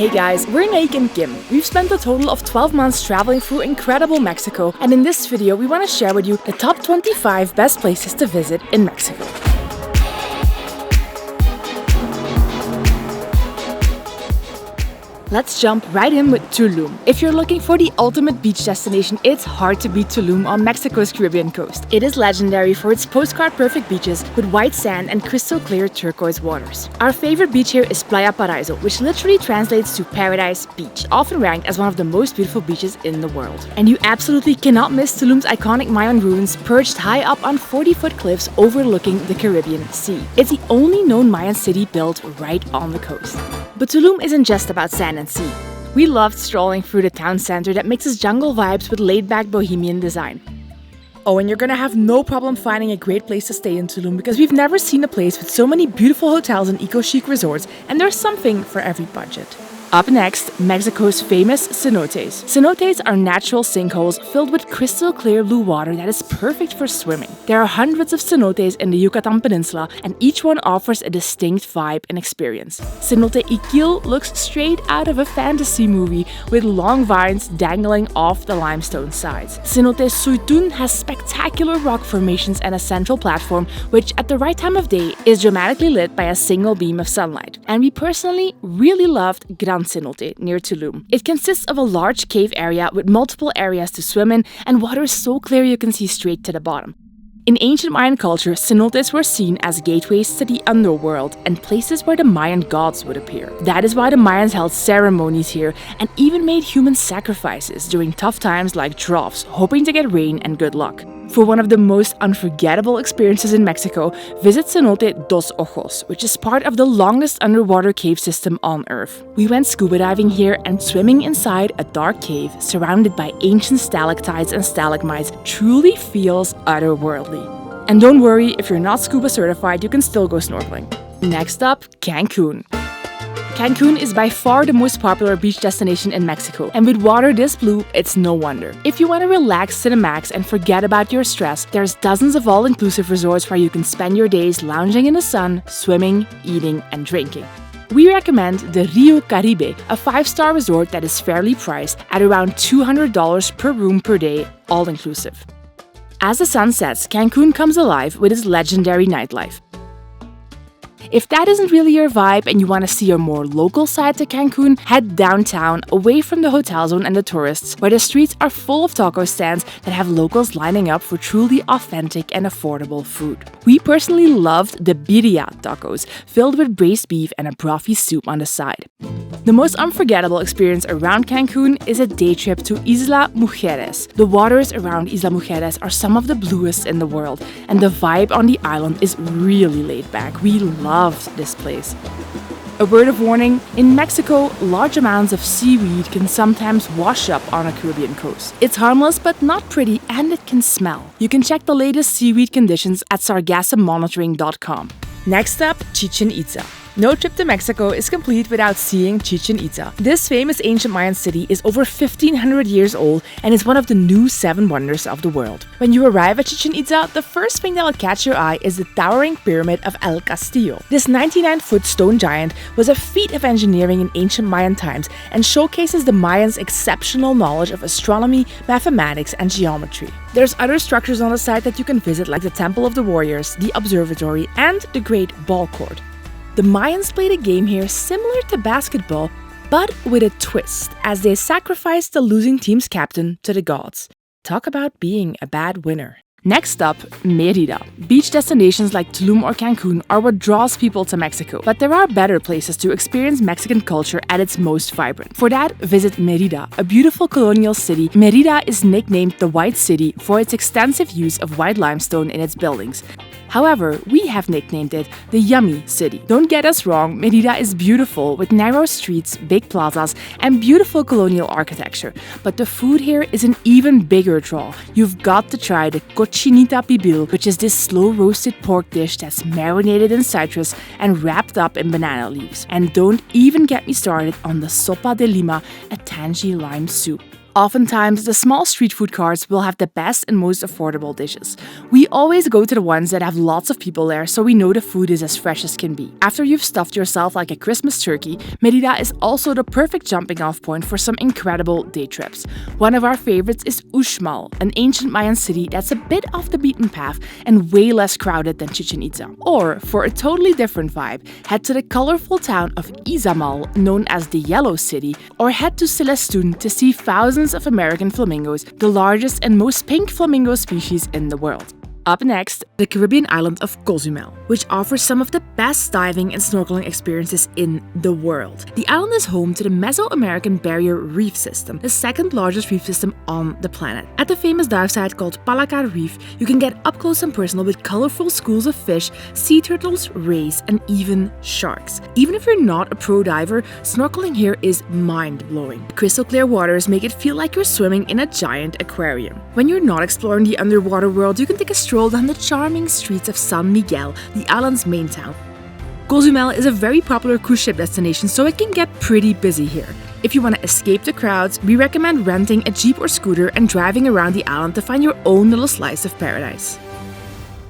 Hey guys, we're Naik and Kim. We've spent a total of 12 months traveling through incredible Mexico, and in this video we want to share with you the top 25 best places to visit in Mexico. Let's jump right in with Tulum. If you're looking for the ultimate beach destination, it's hard to beat Tulum on Mexico's Caribbean coast. It is legendary for its postcard-perfect beaches with white sand and crystal-clear turquoise waters. Our favorite beach here is Playa Paraíso, which literally translates to Paradise Beach, often ranked as one of the most beautiful beaches in the world. And you absolutely cannot miss Tulum's iconic Mayan ruins perched high up on 40-foot cliffs overlooking the Caribbean Sea. It's the only known Mayan city built right on the coast. But Tulum isn't just about sand and sea. We loved strolling through the town center that mixes jungle vibes with laid-back bohemian design. Oh, and you're gonna have no problem finding a great place to stay in Tulum because we've never seen a place with so many beautiful hotels and eco-chic resorts, and there's something for every budget. Up next, Mexico's famous cenotes. Cenotes are natural sinkholes filled with crystal clear blue water that is perfect for swimming. There are hundreds of cenotes in the Yucatan Peninsula, and each one offers a distinct vibe and experience. Cenote Iquil looks straight out of a fantasy movie with long vines dangling off the limestone sides. Cenote Suitun has spectacular rock formations and a central platform which, at the right time of day, is dramatically lit by a single beam of sunlight. And we personally really loved Gran Cenote near Tulum. It consists of a large cave area with multiple areas to swim in and water so clear you can see straight to the bottom. In ancient Mayan culture, cenotes were seen as gateways to the underworld and places where the Mayan gods would appear. That is why the Mayans held ceremonies here and even made human sacrifices during tough times like droughts, hoping to get rain and good luck. For one of the most unforgettable experiences in Mexico, visit Cenote Dos Ojos, which is part of the longest underwater cave system on Earth. We went scuba diving here, and swimming inside a dark cave surrounded by ancient stalactites and stalagmites truly feels otherworldly. And don't worry, if you're not scuba certified, you can still go snorkeling. Next up, Cancun. Cancun is by far the most popular beach destination in Mexico, and with water this blue, it's no wonder. If you want to relax to the max and forget about your stress, there's dozens of all-inclusive resorts where you can spend your days lounging in the sun, swimming, eating, and drinking. We recommend the Rio Caribe, a 5-star resort that is fairly priced at around $200 per room per day, all-inclusive. As the sun sets, Cancun comes alive with its legendary nightlife. If that isn't really your vibe and you want to see a more local side to Cancun, head downtown, away from the hotel zone and the tourists, where the streets are full of taco stands that have locals lining up for truly authentic and affordable food. We personally loved the birria tacos, filled with braised beef and a brothy soup on the side. The most unforgettable experience around Cancun is a day trip to Isla Mujeres. The waters around Isla Mujeres are some of the bluest in the world, and the vibe on the island is really laid back. We loved this place. A word of warning, in Mexico, large amounts of seaweed can sometimes wash up on a Caribbean coast. It's harmless but not pretty, and it can smell. You can check the latest seaweed conditions at sargassomonitoring.com. Next up, Chichen Itza. No trip to Mexico is complete without seeing Chichen Itza. This famous ancient Mayan city is over 1,500 years old and is one of the new 7 wonders of the world. When you arrive at Chichen Itza, the first thing that will catch your eye is the towering pyramid of El Castillo. This 99-foot stone giant was a feat of engineering in ancient Mayan times and showcases the Mayans' exceptional knowledge of astronomy, mathematics, and geometry. There's other structures on the site that you can visit, like the Temple of the Warriors, the Observatory, and the Great Ball Court. The Mayans played a game here similar to basketball, but with a twist, as they sacrificed the losing team's captain to the gods. Talk about being a bad winner. Next up, Mérida. Beach destinations like Tulum or Cancun are what draws people to Mexico, but there are better places to experience Mexican culture at its most vibrant. For that, visit Mérida, a beautiful colonial city. Mérida is nicknamed the White City for its extensive use of white limestone in its buildings. However, we have nicknamed it the Yummy City. Don't get us wrong, Mérida is beautiful with narrow streets, big plazas, and beautiful colonial architecture. But the food here is an even bigger draw. You've got to try the cochinita pibil, which is this slow-roasted pork dish that's marinated in citrus and wrapped up in banana leaves. And don't even get me started on the sopa de lima, a tangy lime soup. Oftentimes, the small street food carts will have the best and most affordable dishes. We always go to the ones that have lots of people there, so we know the food is as fresh as can be. After you've stuffed yourself like a Christmas turkey, Mérida is also the perfect jumping off point for some incredible day trips. One of our favorites is Uxmal, an ancient Mayan city that's a bit off the beaten path and way less crowded than Chichen Itza. Or, for a totally different vibe, head to the colorful town of Izamal, known as the Yellow City, or head to Celestún to see thousands of American flamingos, the largest and most pink flamingo species in the world. Up next, the Caribbean island of Cozumel, which offers some of the best diving and snorkeling experiences in the world. The island is home to the Mesoamerican Barrier Reef System, the second largest reef system on the planet. At the famous dive site called Palacar Reef, you can get up close and personal with colorful schools of fish, sea turtles, rays, and even sharks. Even if you're not a pro diver, snorkeling here is mind-blowing. Crystal clear waters make it feel like you're swimming in a giant aquarium. When you're not exploring the underwater world, you can take a stroll down the charming streets of San Miguel, the island's main town. Cozumel is a very popular cruise ship destination, so it can get pretty busy here. If you want to escape the crowds, we recommend renting a jeep or scooter and driving around the island to find your own little slice of paradise.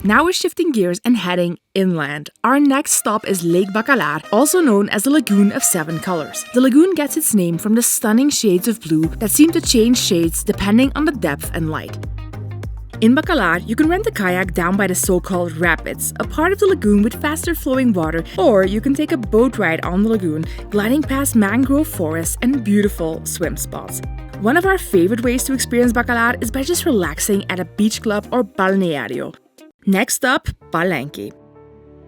Now we're shifting gears and heading inland. Our next stop is Lake Bacalar, also known as the Lagoon of Seven Colors. The lagoon gets its name from the stunning shades of blue that seem to change shades depending on the depth and light. In Bacalar, you can rent a kayak down by the so-called rapids, a part of the lagoon with faster flowing water, or you can take a boat ride on the lagoon, gliding past mangrove forests and beautiful swim spots. One of our favorite ways to experience Bacalar is by just relaxing at a beach club or balneario. Next up, Palenque.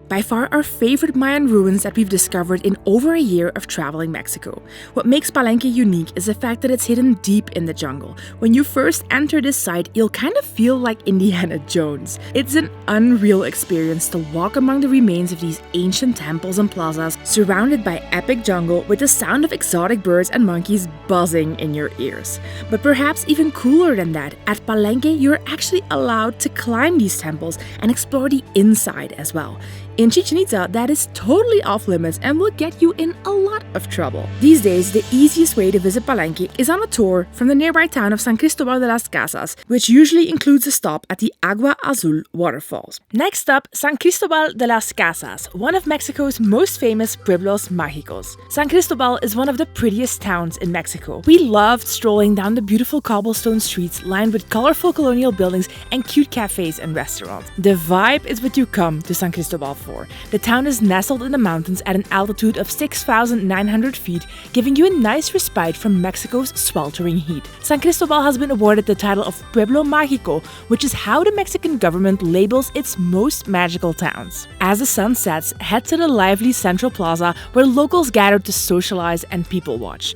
By far our favorite Mayan ruins that we've discovered in over a year of traveling Mexico. What makes Palenque unique is the fact that it's hidden deep in the jungle. When you first enter this site, you'll kind of feel like Indiana Jones. It's an unreal experience to walk among the remains of these ancient temples and plazas, surrounded by epic jungle with the sound of exotic birds and monkeys buzzing in your ears. But perhaps even cooler than that, at Palenque you're actually allowed to climb these temples and explore the inside as well. In Chichen Itza, that is totally off limits and will get you in a lot of trouble. These days, the easiest way to visit Palenque is on a tour from the nearby town of San Cristobal de las Casas, which usually includes a stop at the Agua Azul waterfalls. Next up, San Cristobal de las Casas, one of Mexico's most famous pueblos mágicos. San Cristobal is one of the prettiest towns in Mexico. We loved strolling down the beautiful cobblestone streets lined with colorful colonial buildings and cute cafes and restaurants. The vibe is what you come to San Cristobal for. The town is nestled in the mountains at an altitude of 6,900 feet, giving you a nice respite from Mexico's sweltering heat. San Cristobal has been awarded the title of Pueblo Mágico, which is how the Mexican government labels its most magical towns. As the sun sets, head to the lively Central Plaza where locals gather to socialize and people watch.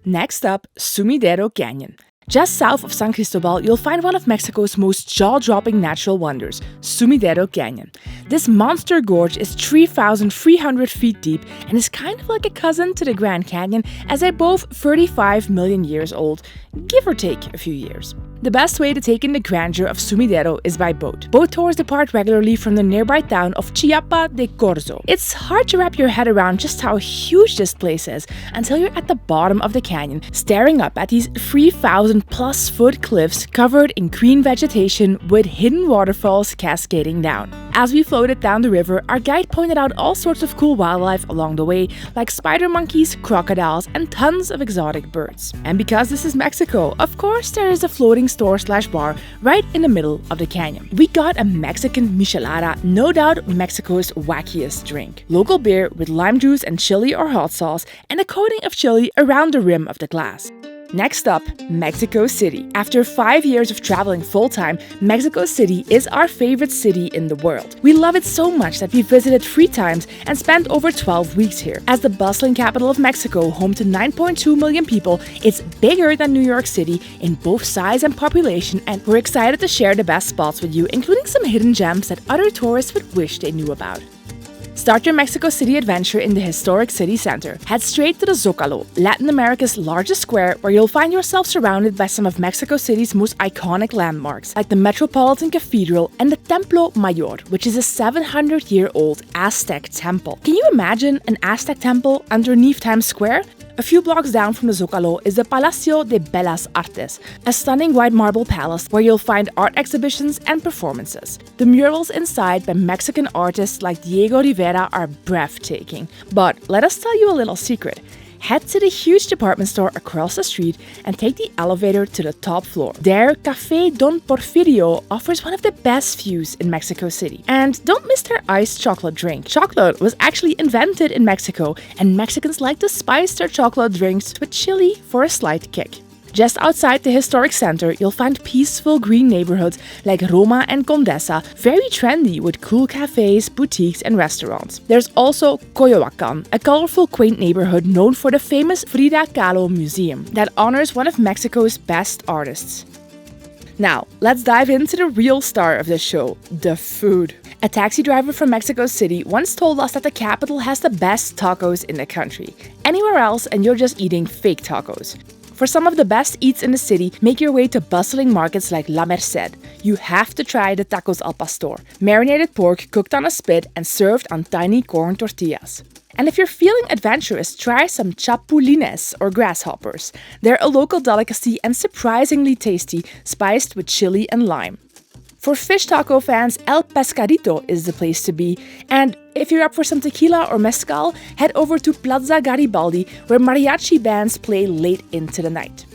Next up, Sumidero Canyon. Just south of San Cristobal, you'll find one of Mexico's most jaw-dropping natural wonders, Sumidero Canyon. This monster gorge is 3,300 feet deep and is kind of like a cousin to the Grand Canyon, as they're both 35 million years old, give or take a few years. The best way to take in the grandeur of Sumidero is by boat. Boat tours depart regularly from the nearby town of Chiapa de Corzo. It's hard to wrap your head around just how huge this place is until you're at the bottom of the canyon, staring up at these 3,000+ foot cliffs covered in green vegetation with hidden waterfalls cascading down. As we floated down the river, our guide pointed out all sorts of cool wildlife along the way, like spider monkeys, crocodiles, and tons of exotic birds. And because this is Mexico, of course there is a floating store/bar right in the middle of the canyon. We got a Mexican michelada, no doubt Mexico's wackiest drink. Local beer with lime juice and chili or hot sauce, and a coating of chili around the rim of the glass. Next up, Mexico City. After 5 years of traveling full-time, Mexico City is our favorite city in the world. We love it so much that we visited 3 times and spent over 12 weeks here. As the bustling capital of Mexico, home to 9.2 million people, it's bigger than New York City in both size and population, and we're excited to share the best spots with you, including some hidden gems that other tourists would wish they knew about. Start your Mexico City adventure in the historic city center. Head straight to the Zócalo, Latin America's largest square, where you'll find yourself surrounded by some of Mexico City's most iconic landmarks, like the Metropolitan Cathedral and the Templo Mayor, which is a 700-year-old Aztec temple. Can you imagine an Aztec temple underneath Times Square? A few blocks down from the Zócalo is the Palacio de Bellas Artes, a stunning white marble palace where you'll find art exhibitions and performances. The murals inside by Mexican artists like Diego Rivera are breathtaking. But let us tell you a little secret. Head to the huge department store across the street and take the elevator to the top floor. There, Café Don Porfirio offers one of the best views in Mexico City. And don't miss their iced chocolate drink. Chocolate was actually invented in Mexico, and Mexicans like to spice their chocolate drinks with chili for a slight kick. Just outside the historic center, you'll find peaceful green neighborhoods like Roma and Condesa, very trendy with cool cafes, boutiques and restaurants. There's also Coyoacán, a colorful, quaint neighborhood known for the famous Frida Kahlo Museum that honors one of Mexico's best artists. Now, let's dive into the real star of the show, the food. A taxi driver from Mexico City once told us that the capital has the best tacos in the country. Anywhere else and you're just eating fake tacos. For some of the best eats in the city, make your way to bustling markets like La Merced. You have to try the tacos al pastor, marinated pork cooked on a spit and served on tiny corn tortillas. And if you're feeling adventurous, try some chapulines or grasshoppers. They're a local delicacy and surprisingly tasty, spiced with chili and lime. For fish taco fans, El Pescadito is the place to be. And if you're up for some tequila or mezcal, head over to Plaza Garibaldi, where mariachi bands play late into the night.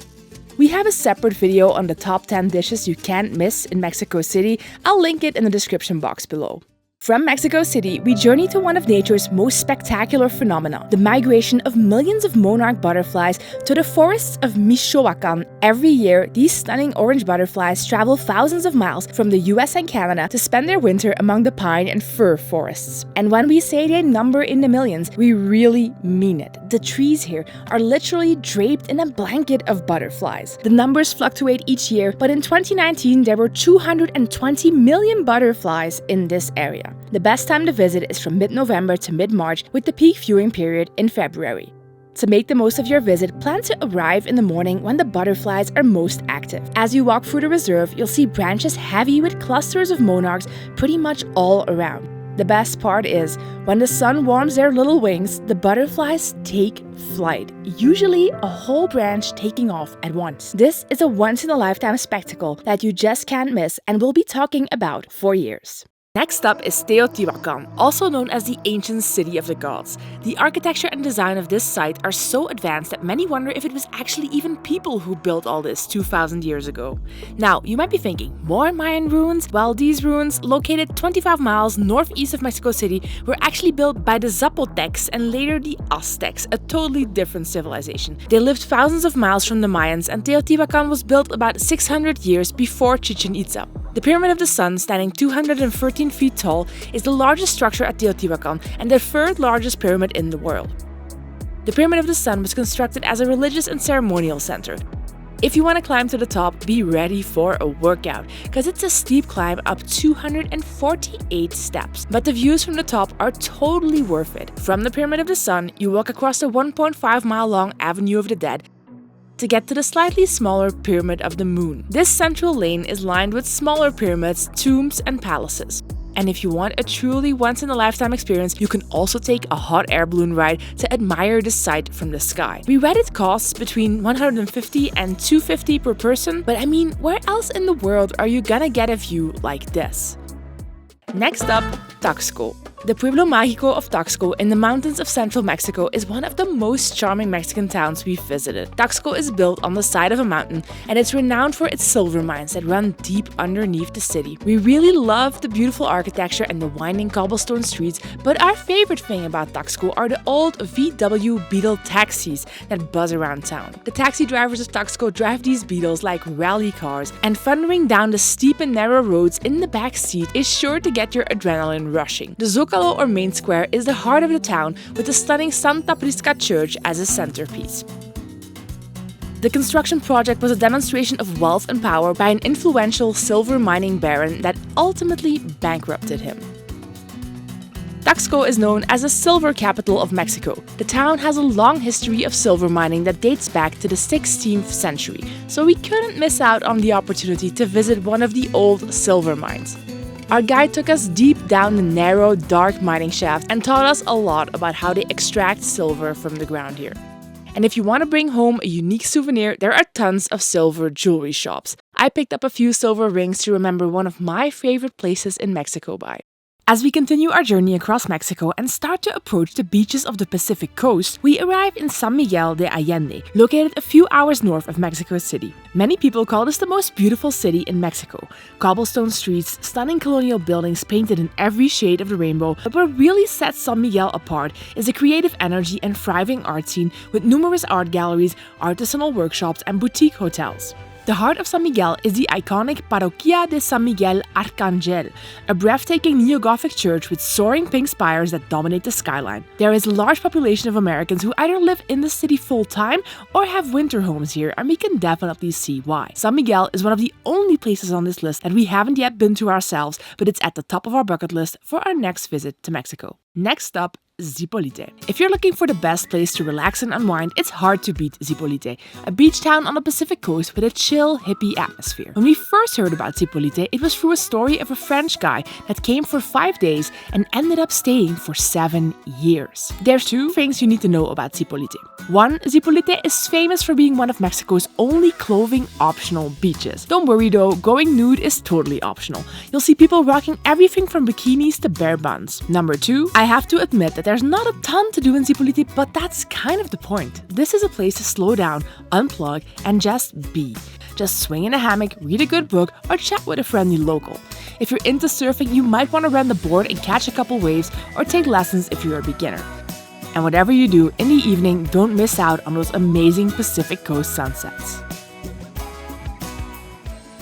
We have a separate video on the top 10 dishes you can't miss in Mexico City. I'll link it in the description box below. From Mexico City, we journey to one of nature's most spectacular phenomena, the migration of millions of monarch butterflies to the forests of Michoacán. Every year, these stunning orange butterflies travel thousands of miles from the US and Canada to spend their winter among the pine and fir forests. And when we say they number in the millions, we really mean it. The trees here are literally draped in a blanket of butterflies. The numbers fluctuate each year, but in 2019, there were 220 million butterflies in this area. The best time to visit is from mid-November to mid-March, with the peak viewing period in February. To make the most of your visit, plan to arrive in the morning when the butterflies are most active. As you walk through the reserve, you'll see branches heavy with clusters of monarchs pretty much all around. The best part is, when the sun warms their little wings, the butterflies take flight, usually a whole branch taking off at once. This is a once-in-a-lifetime spectacle that you just can't miss and we'll be talking about for years. Next up is Teotihuacan, also known as the ancient city of the gods. The architecture and design of this site are so advanced that many wonder if it was actually even people who built all this 2,000 years ago. Now, you might be thinking, more Mayan ruins? Well, these ruins, located 25 miles northeast of Mexico City, were actually built by the Zapotecs and later the Aztecs, a totally different civilization. They lived thousands of miles from the Mayans, and Teotihuacan was built about 600 years before Chichen Itza. The Pyramid of the Sun, standing 213 feet tall, is the largest structure at Teotihuacan and the third largest pyramid in the world. The Pyramid of the Sun was constructed as a religious and ceremonial center. If you want to climb to the top, be ready for a workout, because it's a steep climb up 248 steps. But the views from the top are totally worth it. From the Pyramid of the Sun, you walk across the 1.5-mile-long Avenue of the Dead to get to the slightly smaller Pyramid of the Moon. This central lane is lined with smaller pyramids, tombs, and palaces. And if you want a truly once-in-a-lifetime experience, you can also take a hot air balloon ride to admire the sight from the sky. We read it costs between $150 and $250 per person, but I mean, where else in the world are you gonna get a view like this? Next up, Taxco. The Pueblo Mágico of Taxco in the mountains of central Mexico is one of the most charming Mexican towns we've visited. Taxco is built on the side of a mountain and it's renowned for its silver mines that run deep underneath the city. We really love the beautiful architecture and the winding cobblestone streets, but our favorite thing about Taxco are the old VW Beetle taxis that buzz around town. The taxi drivers of Taxco drive these Beetles like rally cars, and thundering down the steep and narrow roads in the back seat is sure to get your adrenaline rushing. The Zócalo or main square is the heart of the town, with the stunning Santa Prisca Church as a centerpiece. The construction project was a demonstration of wealth and power by an influential silver mining baron that ultimately bankrupted him. Taxco is known as the silver capital of Mexico. The town has a long history of silver mining that dates back to the 16th century, so we couldn't miss out on the opportunity to visit one of the old silver mines. Our guide took us deep down the narrow, dark mining shaft and taught us a lot about how they extract silver from the ground here. And if you want to bring home a unique souvenir, there are tons of silver jewelry shops. I picked up a few silver rings to remember one of my favorite places in Mexico by. As we continue our journey across Mexico and start to approach the beaches of the Pacific coast, we arrive in San Miguel de Allende, located a few hours north of Mexico City. Many people call this the most beautiful city in Mexico. Cobblestone streets, stunning colonial buildings painted in every shade of the rainbow, but what really sets San Miguel apart is the creative energy and thriving art scene with numerous art galleries, artisanal workshops, and boutique hotels. The heart of San Miguel is the iconic Parroquia de San Miguel Arcangel, a breathtaking neo-Gothic church with soaring pink spires that dominate the skyline. There is a large population of Americans who either live in the city full-time or have winter homes here, and we can definitely see why. San Miguel is one of the only places on this list that we haven't yet been to ourselves, but it's at the top of our bucket list for our next visit to Mexico. Next up, Zipolite. If you're looking for the best place to relax and unwind, it's hard to beat Zipolite, a beach town on the Pacific coast with a chill, hippie atmosphere. When we first heard about Zipolite, it was through a story of a French guy that came for 5 days and ended up staying for 7 years. There's 2 things you need to know about Zipolite. 1, Zipolite is famous for being one of Mexico's only clothing-optional beaches. Don't worry though, going nude is totally optional. You'll see people rocking everything from bikinis to bare buns. Number 2, I have to admit that there's not a ton to do in Zipolite, but that's kind of the point. This is a place to slow down, unplug, and just be. Just swing in a hammock, read a good book, or chat with a friendly local. If you're into surfing, you might want to rent a board and catch a couple waves, or take lessons if you're a beginner. And whatever you do in the evening, don't miss out on those amazing Pacific Coast sunsets.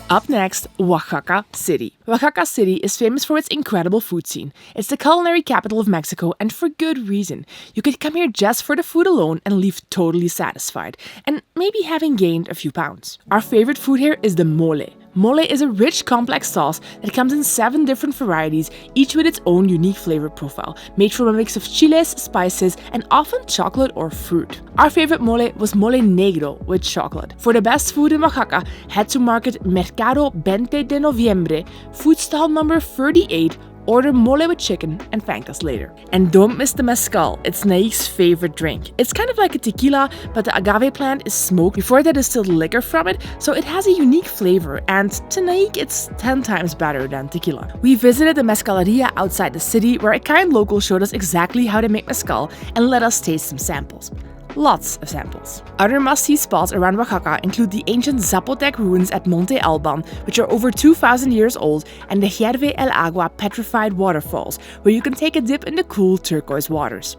Up next, Oaxaca City. Oaxaca City is famous for its incredible food scene. It's the culinary capital of Mexico, and for good reason. You could come here just for the food alone and leave totally satisfied, and maybe having gained a few pounds. Our favorite food here is the mole. Mole is a rich, complex sauce that comes in 7 different varieties, each with its own unique flavor profile, made from a mix of chiles, spices, and often chocolate or fruit. Our favorite mole was mole negro with chocolate. For the best food in Oaxaca, head to market Mercado 20 de Noviembre, food stall number 38, order mole with chicken, and thank us later. And don't miss the mezcal, it's Naik's favorite drink. It's kind of like a tequila, but the agave plant is smoked before they distill liquor from it, so it has a unique flavor, and to Naik, it's 10 times better than tequila. We visited the mezcaleria outside the city, where a kind local showed us exactly how to make mezcal and let us taste some samples. Lots of samples. Other must-see spots around Oaxaca include the ancient Zapotec ruins at Monte Alban, which are over 2,000 years old, and the Hierve el Agua petrified waterfalls, where you can take a dip in the cool turquoise waters.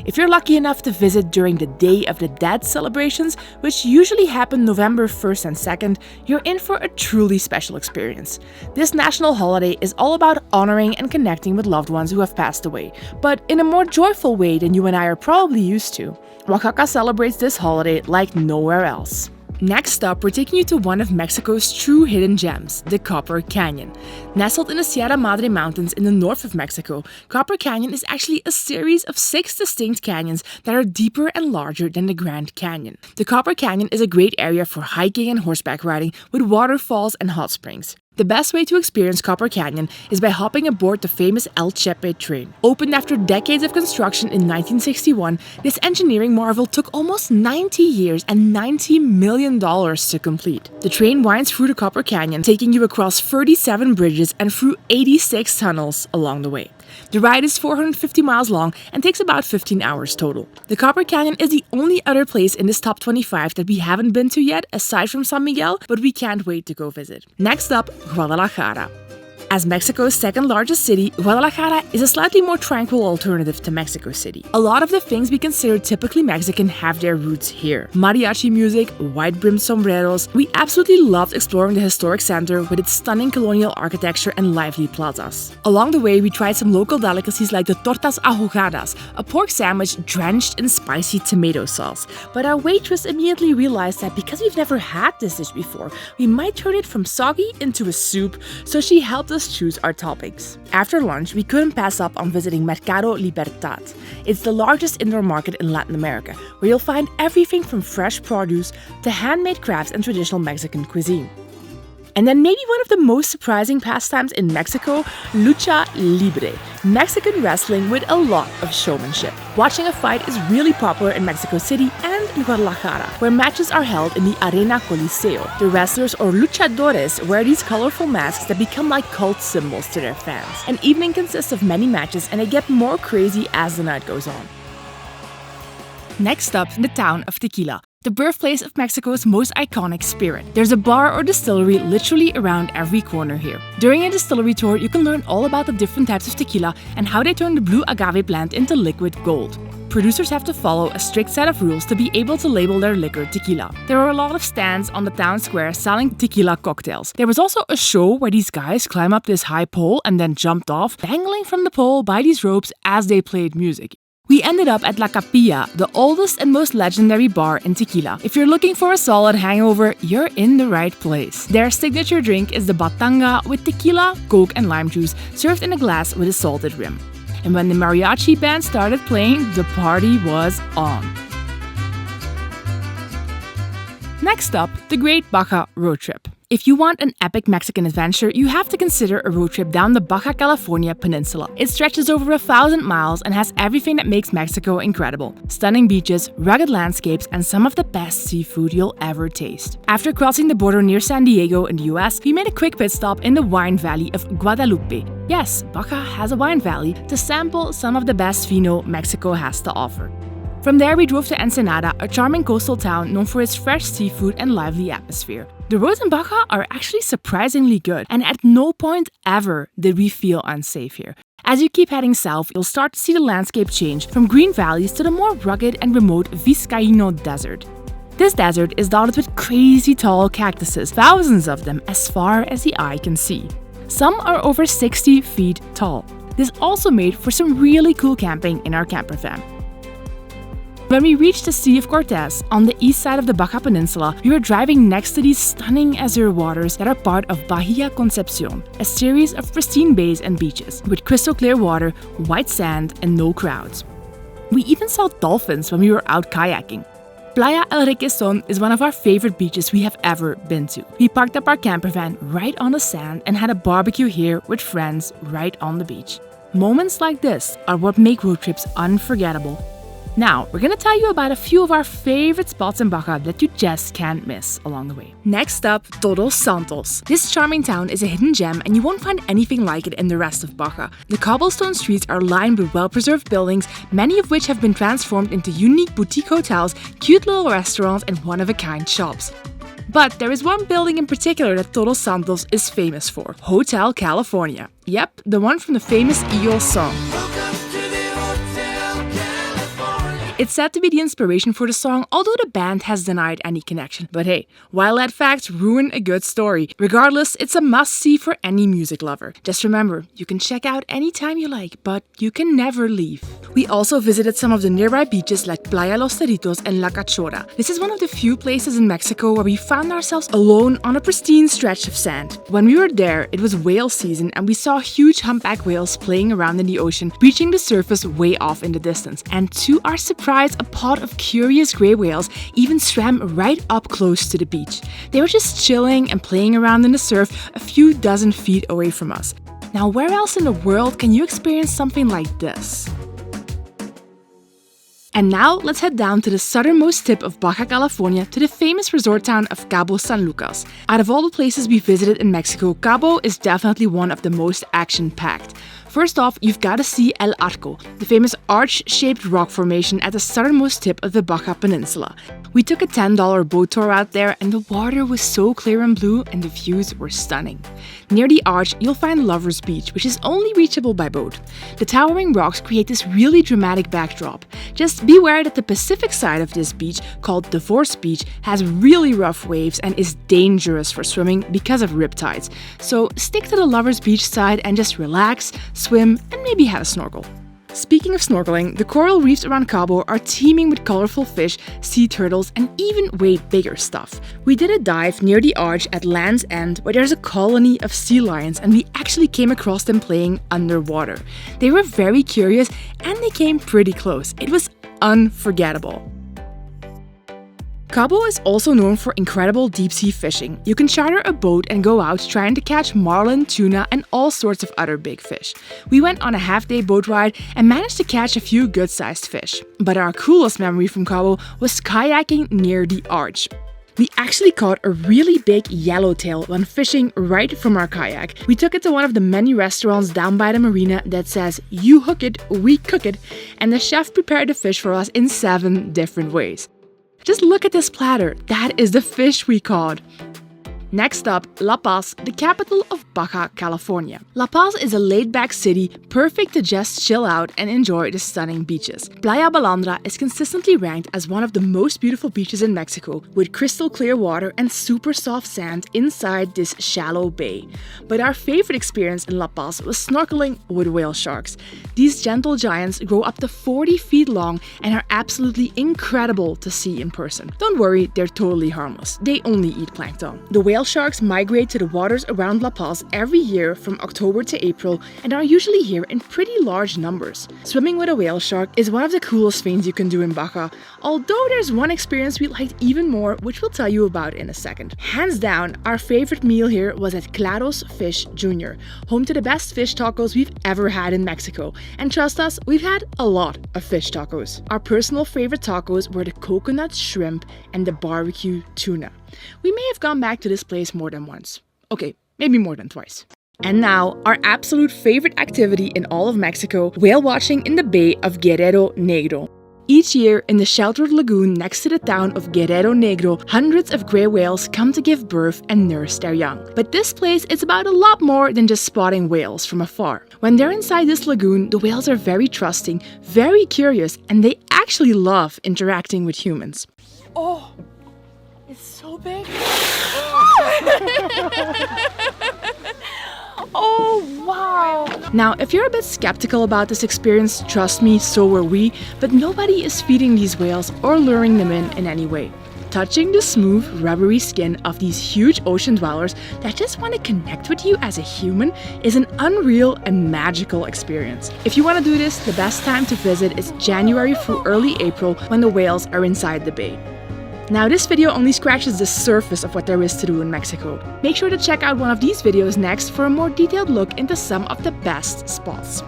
If you're lucky enough to visit during the Day of the Dead celebrations, which usually happen November 1st and 2nd, you're in for a truly special experience. This national holiday is all about honoring and connecting with loved ones who have passed away, but in a more joyful way than you and I are probably used to. Oaxaca celebrates this holiday like nowhere else. Next up, we're taking you to one of Mexico's true hidden gems, the Copper Canyon. Nestled in the Sierra Madre Mountains in the north of Mexico, Copper Canyon is actually a series of 6 distinct canyons that are deeper and larger than the Grand Canyon. The Copper Canyon is a great area for hiking and horseback riding with waterfalls and hot springs. The best way to experience Copper Canyon is by hopping aboard the famous El Chepe train. Opened after decades of construction in 1961, this engineering marvel took almost 90 years and $90 million to complete. The train winds through the Copper Canyon, taking you across 37 bridges and through 86 tunnels along the way. The ride is 450 miles long and takes about 15 hours total. The Copper Canyon is the only other place in this top 25 that we haven't been to yet, aside from San Miguel, but we can't wait to go visit. Next up, Guadalajara. As Mexico's second largest city, Guadalajara is a slightly more tranquil alternative to Mexico City. A lot of the things we consider typically Mexican have their roots here. Mariachi music, wide-brimmed sombreros. We absolutely loved exploring the historic center with its stunning colonial architecture and lively plazas. Along the way, we tried some local delicacies like the tortas ahogadas, a pork sandwich drenched in spicy tomato sauce. But our waitress immediately realized that because we've never had this dish before, we might turn it from soggy into a soup, so she helped us choose our toppings. After lunch, we couldn't pass up on visiting Mercado Libertad. It's the largest indoor market in Latin America, where you'll find everything from fresh produce to handmade crafts and traditional Mexican cuisine. And then maybe one of the most surprising pastimes in Mexico, lucha libre, Mexican wrestling with a lot of showmanship. Watching a fight is really popular in Mexico City and in Guadalajara, where matches are held in the Arena Coliseo. The wrestlers or luchadores wear these colorful masks that become like cult symbols to their fans. An evening consists of many matches and they get more crazy as the night goes on. Next up, the town of Tequila, the birthplace of Mexico's most iconic spirit. There's a bar or distillery literally around every corner here. During a distillery tour, you can learn all about the different types of tequila and how they turn the blue agave plant into liquid gold. Producers have to follow a strict set of rules to be able to label their liquor tequila. There are a lot of stands on the town square selling tequila cocktails. There was also a show where these guys climb up this high pole and then jumped off, dangling from the pole by these ropes as they played music. We ended up at La Capilla, the oldest and most legendary bar in Tequila. If you're looking for a solid hangover, you're in the right place. Their signature drink is the batanga with tequila, coke and lime juice served in a glass with a salted rim. And when the mariachi band started playing, the party was on. Next up, the Great Baja Road Trip. If you want an epic Mexican adventure, you have to consider a road trip down the Baja California Peninsula. It stretches over 1,000 miles and has everything that makes Mexico incredible. Stunning beaches, rugged landscapes, and some of the best seafood you'll ever taste. After crossing the border near San Diego in the US, we made a quick pit stop in the wine valley of Guadalupe. Yes, Baja has a wine valley to sample some of the best vino Mexico has to offer. From there, we drove to Ensenada, a charming coastal town known for its fresh seafood and lively atmosphere. The roads in Baja are actually surprisingly good, and at no point ever did we feel unsafe here. As you keep heading south, you'll start to see the landscape change from green valleys to the more rugged and remote Vizcaíno Desert. This desert is dotted with crazy tall cactuses, thousands of them as far as the eye can see. Some are over 60 feet tall. This also made for some really cool camping in our camper van. When we reached the Sea of Cortez, on the east side of the Baja Peninsula, we were driving next to these stunning azure waters that are part of Bahía Concepción, a series of pristine bays and beaches, with crystal clear water, white sand, and no crowds. We even saw dolphins when we were out kayaking. Playa El Requesón is one of our favorite beaches we have ever been to. We parked up our camper van right on the sand and had a barbecue here with friends right on the beach. Moments like this are what make road trips unforgettable. Now, we're gonna tell you about a few of our favorite spots in Baja that you just can't miss along the way. Next up, Todos Santos. This charming town is a hidden gem and you won't find anything like it in the rest of Baja. The cobblestone streets are lined with well-preserved buildings, many of which have been transformed into unique boutique hotels, cute little restaurants, and one-of-a-kind shops. But there is one building in particular that Todos Santos is famous for, Hotel California. Yep, the one from the famous Eagles song. It's said to be the inspiration for the song, although the band has denied any connection. But hey, why let facts ruin a good story? Regardless, it's a must-see for any music lover. Just remember, you can check out anytime you like, but you can never leave. We also visited some of the nearby beaches like Playa Los Cerritos and La Cachora. This is one of the few places in Mexico where we found ourselves alone on a pristine stretch of sand. When we were there, it was whale season and we saw huge humpback whales playing around in the ocean, reaching the surface way off in the distance. And to our surprise, a pod of curious gray whales even swam right up close to the beach. They were just chilling and playing around in the surf a few dozen feet away from us. Now, where else in the world can you experience something like this? And now, let's head down to the southernmost tip of Baja California to the famous resort town of Cabo San Lucas. Out of all the places we visited in Mexico, Cabo is definitely one of the most action-packed. First off, you've got to see El Arco, the famous arch-shaped rock formation at the southernmost tip of the Baja Peninsula. We took a $10 boat tour out there and the water was so clear and blue and the views were stunning. Near the arch, you'll find Lover's Beach, which is only reachable by boat. The towering rocks create this really dramatic backdrop. Just beware that the Pacific side of this beach, called Divorce Beach, has really rough waves and is dangerous for swimming because of riptides. So stick to the Lover's Beach side and just relax, swim, and maybe have a snorkel. Speaking of snorkeling, the coral reefs around Cabo are teeming with colorful fish, sea turtles, and even way bigger stuff. We did a dive near the arch at Land's End where there's a colony of sea lions and we actually came across them playing underwater. They were very curious and they came pretty close. It was unforgettable. Cabo is also known for incredible deep-sea fishing. You can charter a boat and go out trying to catch marlin, tuna, and all sorts of other big fish. We went on a half-day boat ride and managed to catch a few good-sized fish. But our coolest memory from Cabo was kayaking near the Arch. We actually caught a really big yellowtail when fishing right from our kayak. We took it to one of the many restaurants down by the marina that says, "You hook it, we cook it," and the chef prepared the fish for us in 7 different ways. Just look at this platter, that is the fish we caught. Next up, La Paz, the capital of Baja California. La Paz is a laid-back city, perfect to just chill out and enjoy the stunning beaches. Playa Balandra is consistently ranked as one of the most beautiful beaches in Mexico, with crystal clear water and super soft sand inside this shallow bay. But our favorite experience in La Paz was snorkeling with whale sharks. These gentle giants grow up to 40 feet long and are absolutely incredible to see in person. Don't worry, they're totally harmless. They only eat plankton. The whale sharks migrate to the waters around La Paz every year from October to April and are usually here in pretty large numbers. Swimming with a whale shark is one of the coolest things you can do in Baja, although there's one experience we liked even more, which we'll tell you about in a second. Hands down, our favorite meal here was at Claros Fish Jr., home to the best fish tacos we've ever had in Mexico. And trust us, we've had a lot of fish tacos. Our personal favorite tacos were the coconut shrimp and the barbecue tuna. We may have gone back to this place more than once. Okay, maybe more than twice. And now, our absolute favorite activity in all of Mexico, whale watching in the Bay of Guerrero Negro. Each year, in the sheltered lagoon next to the town of Guerrero Negro, hundreds of gray whales come to give birth and nurse their young. But this place is about a lot more than just spotting whales from afar. When they're inside this lagoon, the whales are very trusting, very curious, and they actually love interacting with humans. Oh, it's so big. Oh, wow. Now, if you're a bit skeptical about this experience, trust me, so were we, but nobody is feeding these whales or luring them in any way. Touching the smooth, rubbery skin of these huge ocean dwellers that just want to connect with you as a human is an unreal and magical experience. If you want to do this, the best time to visit is January through early April when the whales are inside the bay. Now, this video only scratches the surface of what there is to do in Mexico. Make sure to check out one of these videos next for a more detailed look into some of the best spots.